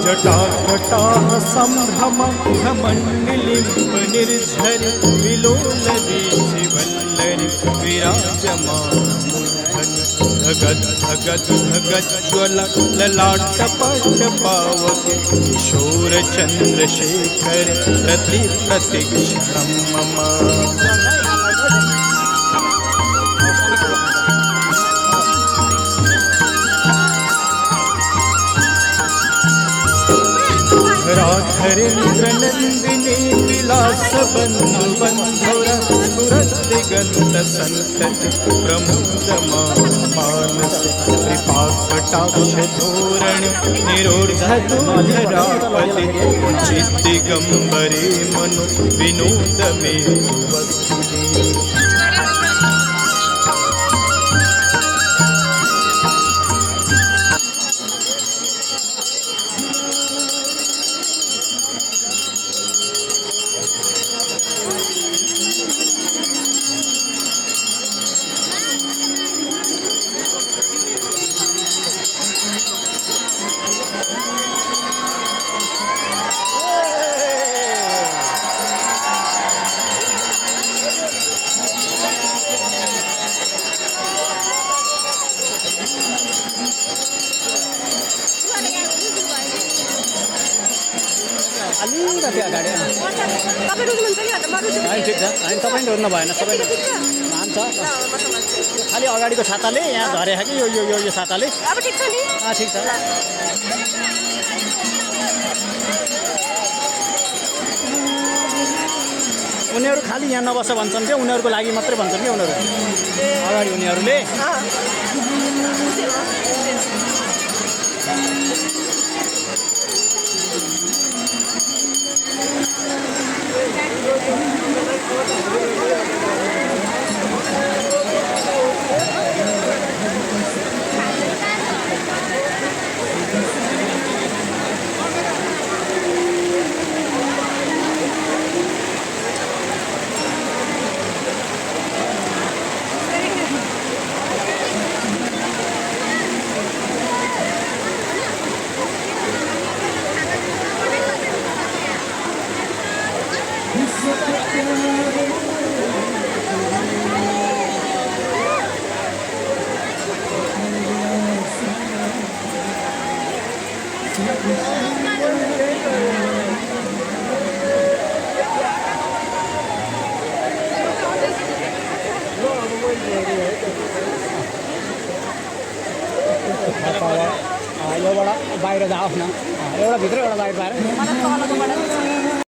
जटाकटाः सम्भ्रम भ्रमण्डलिम्ब निर्झर विलोलवीचिवल्लरि विराजमानमूर्धनि धगद् धगद् धगद् ज्वल ललाटपट पावके किशोरचन्द्रशेखर प्रति प्रतिक्षणं मम। धरेन्द्र नंदिनी विलास बंधु बंधुर सुरदिगंत संतति प्रमोद मानस कृपाकटाक्ष धोरण निरोधरापदि चिद्दिगंबरे मनु विनोद में वस्तुनि। रोज्नु भएन सबैले मान्छ खालि अगाडिको छाताले यहाँ झरेछ कि यो छाताले अब ठिक छ नि ठिक छ। उनीहरू खालि यहाँ नबस भन्छन् क्या उनीहरूको लागि मात्रै भन्छन् क्या उनीहरू अगाडि उनीहरूले योबाट बाहिर जाओस् न एउटा भित्र एउटा बाहिर पाएर